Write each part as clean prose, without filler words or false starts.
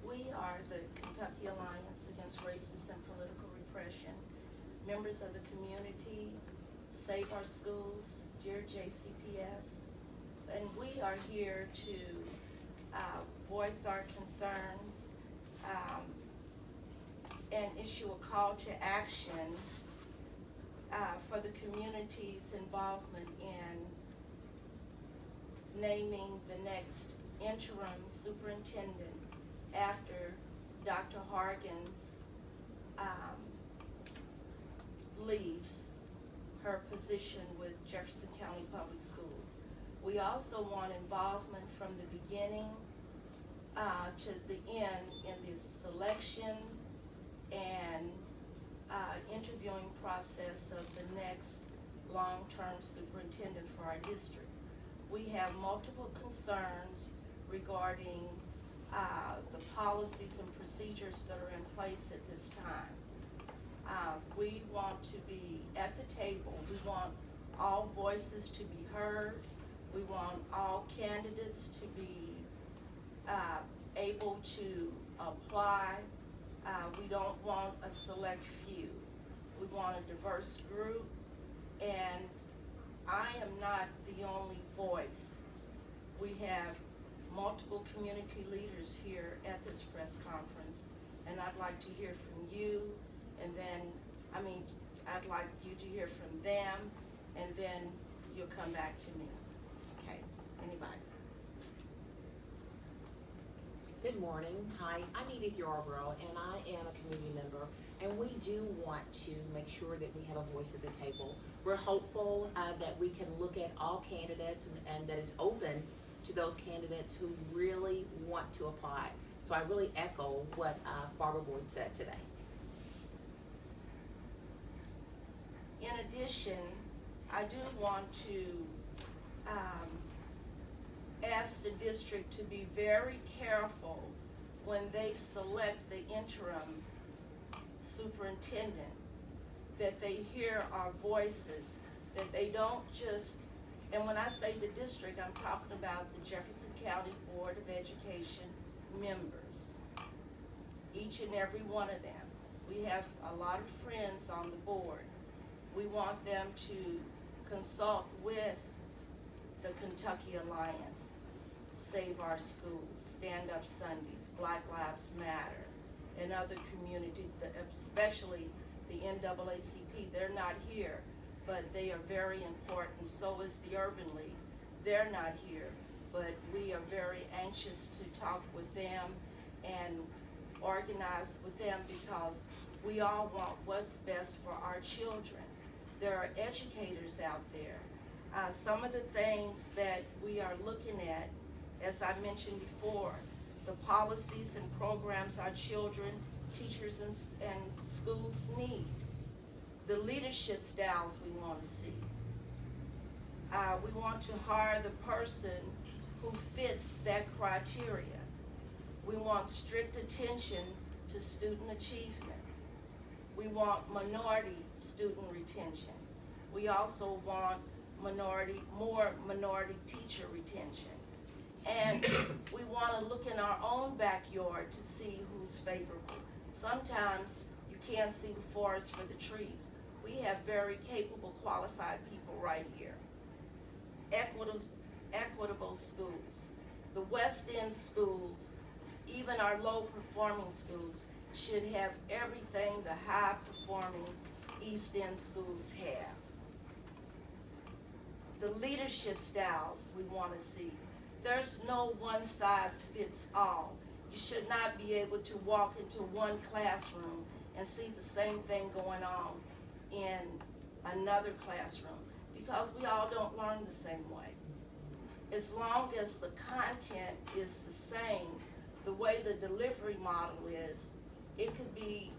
We are the Kentucky Alliance Against Racist and Political Repression, members of the community, Save Our Schools, Dear JCPS, and we are here to voice our concerns and issue a call to action for the community's involvement in naming the next interim superintendent after Dr. Hargens leaves her position with Jefferson County Public Schools. We also want involvement from the beginning to the end in the selection and interviewing process of the next long-term superintendent for our district. We have multiple concerns regarding the policies and procedures that are in place at this time. We want to be at the table. We want all voices to be heard. We want all candidates to be able to apply. We don't want a select few. We want a diverse group, and I am not the only voice. We have multiple community leaders here at this press conference, and I'd like to hear from you, and then, I'd like you to hear from them, and then you'll come back to me. Okay, anybody? Good morning. Hi, I'm Edith Yarborough, and I am a community member, and we do want to make sure that we have a voice at the table. We're hopeful that we can look at all candidates and that it's open to those candidates who really want to apply. So I really echo what Barbara Boyd said today. In addition, I do want to ask the district to be very careful when they select the interim superintendent, that they hear our voices, that they don't just, and when I say the district, I'm talking about the Jefferson County Board of Education members, each and every one of them. We have a lot of friends on the board. We want them to consult with the Kentucky Alliance, Save Our Schools, Stand Up Sundays, Black Lives Matter, and other communities, especially the NAACP. They're not here, but they are very important. So is the Urban League. They're not here, but we are very anxious to talk with them and organize with them because we all want what's best for our children. There are educators out there. Some of the things that we are looking at, as I mentioned before, the policies and programs our children, teachers, and schools need. The leadership styles we want to see. We want to hire the person who fits that criteria. We want strict attention to student achievement. We want minority student retention. We also want more minority teacher retention. And we want to look in our own backyard to see who's favorable. Sometimes you can't see the forest for the trees. We have very capable, qualified people right here. Equitable schools. The West End schools, even our low-performing schools, should have everything the high-performing East End schools have. The leadership styles we want to see. There's no one-size-fits-all. You should not be able to walk into one classroom and see the same thing going on in another classroom because we all don't learn the same way. As long as the content is the same, the way the delivery model is, it could be,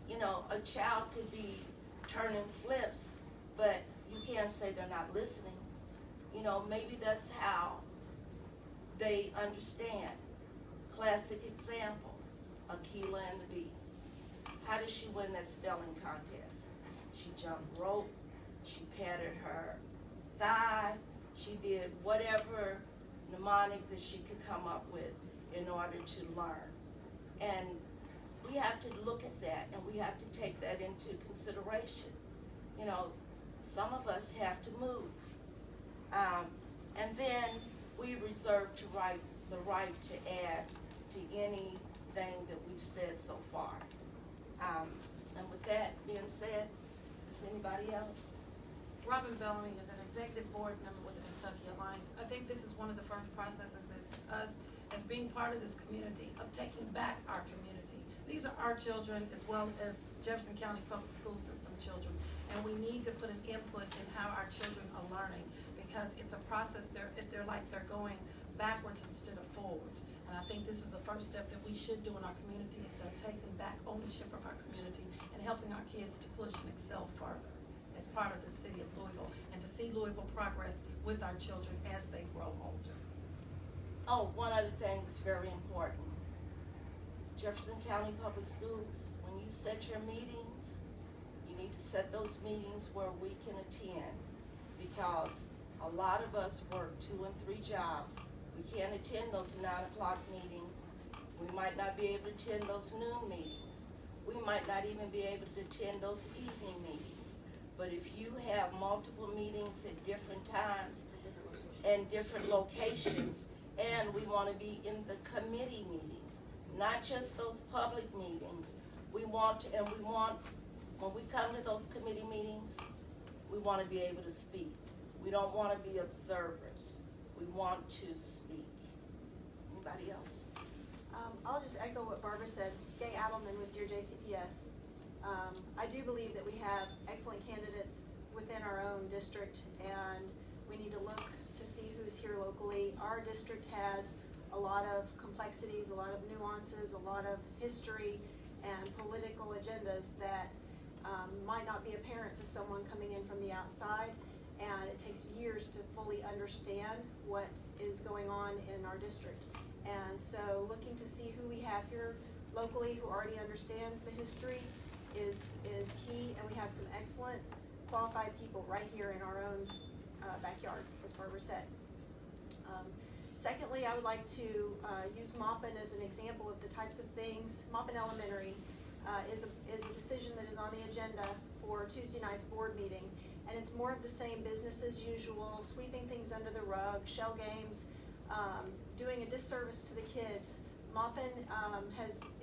a child could be turning flips, but you can't say they're not listening. Maybe that's how they understand. Classic example, Akila and the Bee. How did she win that spelling contest? She jumped rope, she patted her thigh, she did whatever mnemonic that she could come up with in order to learn. And we have to look at that, and we have to take that into consideration. You know, some of us have to move. And then we reserve the right to add to anything that we've said so far. And with that being said, is anybody else? Robin Bellamy is an executive board member with the Kentucky Alliance. I think this is one of the first processes is us as being part of this community, of taking back our community. These are our children as well as Jefferson County Public School System children. And we need to put an input in how our children are learning, because it's a process, they're like they're going backwards instead of forwards. And I think this is the first step that we should do in our community, instead of taking back ownership of our community and helping our kids to push and excel further as part of the city of Louisville, and to see Louisville progress with our children as they grow older. Oh, one other thing is very important. Jefferson County Public Schools, when you set your meetings, you need to set those meetings where we can attend, because a lot of us work 2 and 3 jobs. We can't attend those 9 o'clock meetings. We might not be able to attend those noon meetings. We might not even be able to attend those evening meetings. But if you have multiple meetings at different times and different locations, and we want to be in the committee meetings, not just those public meetings. We want, when we come to those committee meetings, we want to be able to speak. We don't want to be observers. We want to speak. Anybody else? I'll just echo what Barbara said. Gay Adelman with Dear JCPS. I do believe that we have excellent candidates within our own district, and we need to look to see who's here locally. Our district has a lot of complexities, a lot of nuances, a lot of history and political agendas that might not be apparent to someone coming in from the outside, and it takes years to fully understand what is going on in our district. And so looking to see who we have here locally who already understands the history is key, and we have some excellent qualified people right here in our own backyard, as Barbara said. Secondly, I would like to use Moffitt as an example of the types of things. Moffitt Elementary is a decision that is on the agenda for Tuesday night's board meeting, and it's more of the same business as usual, sweeping things under the rug, shell games, doing a disservice to the kids. Moffitt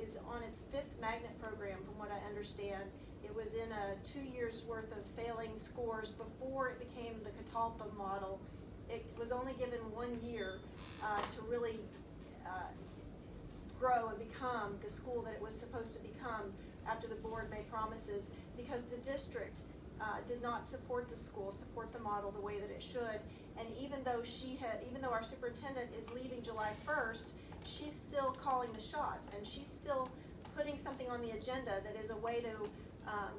is on its 5th magnet program, from what I understand. It was in a 2 years worth of failing scores before it became the Catalpa model. It was only given 1 year to really grow and become the school that it was supposed to become after the board made promises, because the district did not support the school, support the model the way that it should. And even though our superintendent is leaving July 1st, she's still calling the shots, and she's still putting something on the agenda that is a way to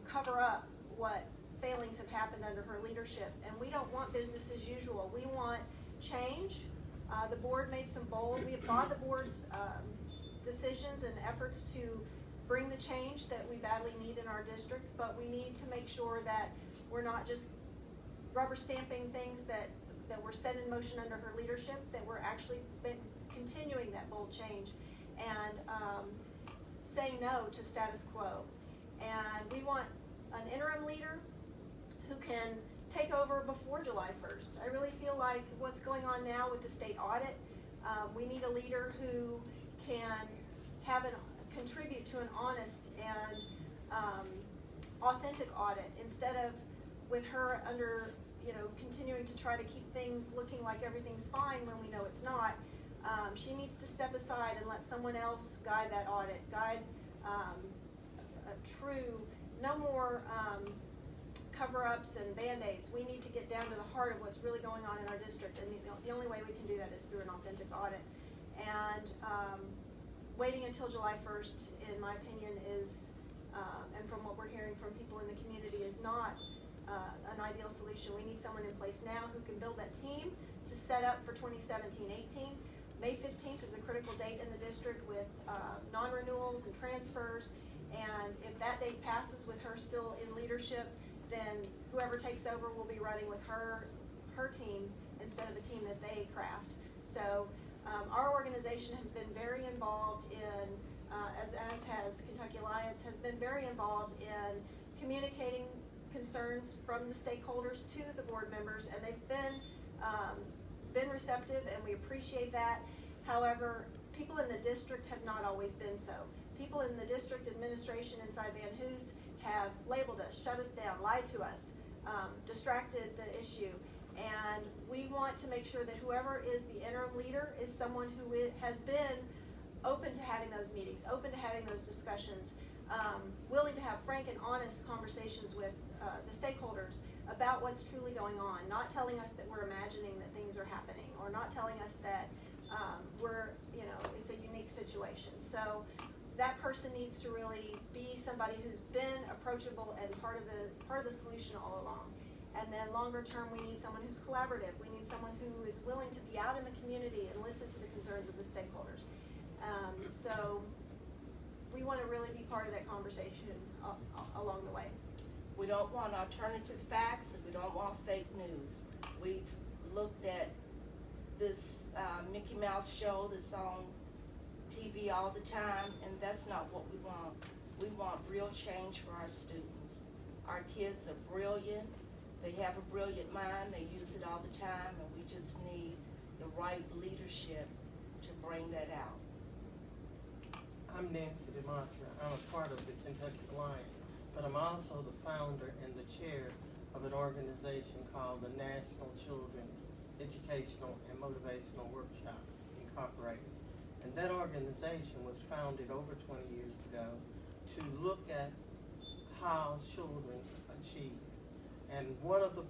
cover up what failings have happened under her leadership. And we don't want business as usual. We want change. The board made some bold, we applaud the board's decisions and efforts to bring the change that we badly need in our district, but we need to make sure that we're not just rubber stamping things that were set in motion under her leadership, that we're actually continuing that bold change and saying no to status quo. And we want an interim leader who can take over before July 1st. I really feel like what's going on now with the state audit, we need a leader who can contribute to an honest and authentic audit, instead of with her under, continuing to try to keep things looking like everything's fine when we know it's not. She needs to step aside and let someone else guide that audit, guide a true, no more cover-ups and band-aids. We need to get down to the heart of what's really going on in our district, and the only way we can do that is through an authentic audit. And waiting until July 1st, in my opinion, is, and from what we're hearing from people in the community, is not an ideal solution. We need someone in place now who can build that team to set up for 2017-18. May 15th is a critical date in the district with non-renewals and transfers, and if that date passes with her still in leadership, then whoever takes over will be running with her team instead of the team that they craft. So our organization has been very involved in as has Kentucky Alliance, has been very involved in communicating concerns from the stakeholders to the board members, and they've been receptive, and we appreciate that. However, people in the district have not always been so. People in the district administration inside Van Hoos have labeled us, shut us down, lied to us, distracted the issue. And we want to make sure that whoever is the interim leader is someone who has been open to having those meetings, open to having those discussions, willing to have frank and honest conversations with the stakeholders about what's truly going on, not telling us that we're imagining that things are happening, or not telling us that it's a unique situation. So that person needs to really be somebody who's been approachable and part of the solution all along. And then longer term, we need someone who's collaborative. We need someone who is willing to be out in the community and listen to the concerns of the stakeholders. So we want to really be part of that conversation along the way. We don't want alternative facts, and we don't want fake news. We've looked at this Mickey Mouse show that's on TV all the time, and that's not what we want. We want real change for our students. Our kids are brilliant. They have a brilliant mind. They use it all the time, and we just need the right leadership to bring that out. I'm Nancy DeMontre. I'm a part of the Kentucky Alliance, but I'm also the founder and the chair of an organization called the National Children's Educational and Motivational Workshop, Incorporated. And that organization was founded over 20 years ago to look at how children achieve. And one of the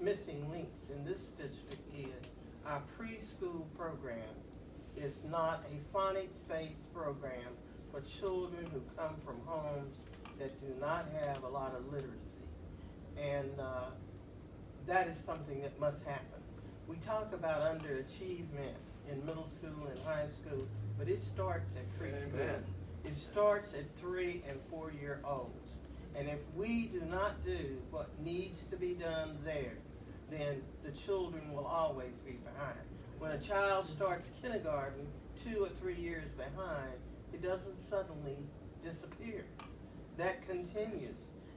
missing links in this district is our preschool program is not a phonics-based program for children who come from homes that do not have a lot of literacy. And that is something that must happen. We talk about underachievement in middle school and high school, but it starts at preschool. Amen. It starts at 3 and 4 year olds. And if we do not do what needs to be done there, then the children will always be behind. When a child starts kindergarten 2 or 3 years behind, it doesn't suddenly disappear. That continues.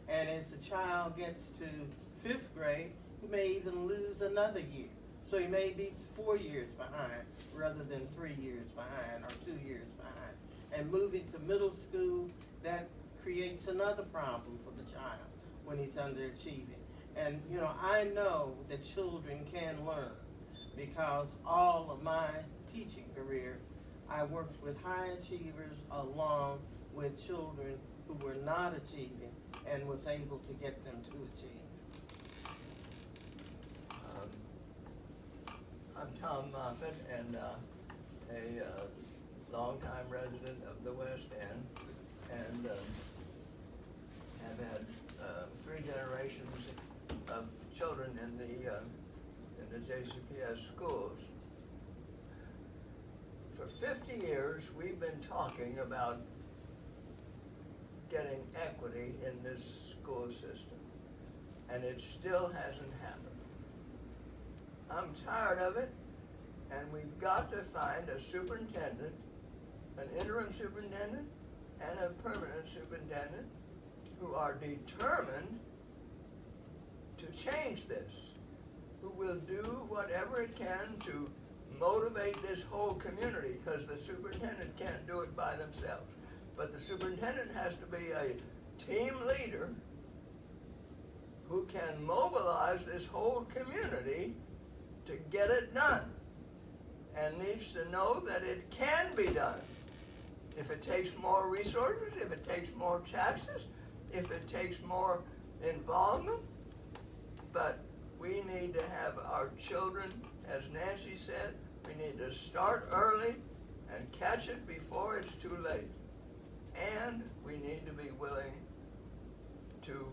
And as the child gets to 5th grade, he may even lose another year. So he may be 4 years behind rather than 3 years behind or 2 years behind. And moving to middle school, that creates another problem for the child when he's underachieving. And I know that children can learn, because all of my teaching career, I worked with high achievers along with children who were not achieving and was able to get them to achieve. I'm Tom Moffitt, and a longtime resident of the West End, and have had 3 generations of children in the JCPS schools. For 50 years, we've been talking about getting equity in this school system, and it still hasn't happened. I'm tired of it, and we've got to find a superintendent, an interim superintendent, and a permanent superintendent who are determined to change this, who will do whatever it can to motivate this whole community, because the superintendent can't do it by themselves. But the superintendent has to be a team leader who can mobilize this whole community to get it done, and needs to know that it can be done. If it takes more resources, if it takes more taxes, if it takes more involvement, but we need to have our children, as Nancy said, we need to start early and catch it before it's too late. And we need to be willing to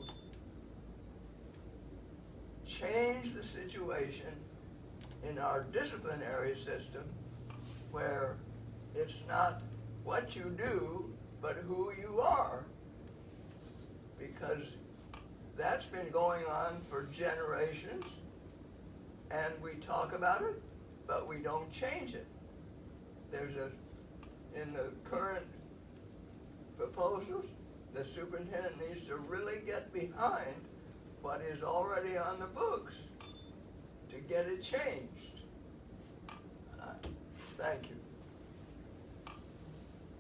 change the situation in our disciplinary system, where it's not what you do, but who you are. Because that's been going on for generations, and we talk about it, but we don't change it. In the current proposals. The superintendent needs to really get behind what is already on the books to get it changed. Thank you.